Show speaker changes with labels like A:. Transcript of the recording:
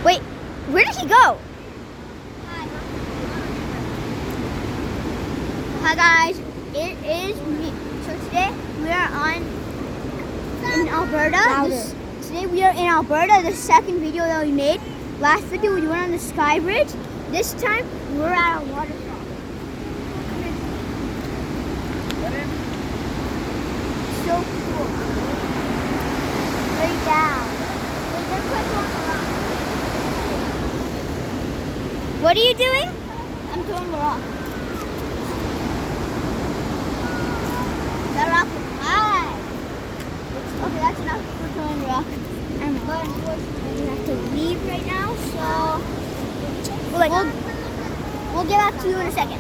A: Wait, where did he go? Hi guys, it is me. So today we are in Alberta. Today we are in Alberta, the second video that we made. Last video we went on the sky bridge. This time we're at a waterfall. So cool. Right down. What are you doing? I'm throwing a rock. That rock is high. Okay, that's enough for throwing a rock. But unfortunately, we have to leave right now, so we'll get back to you in a second.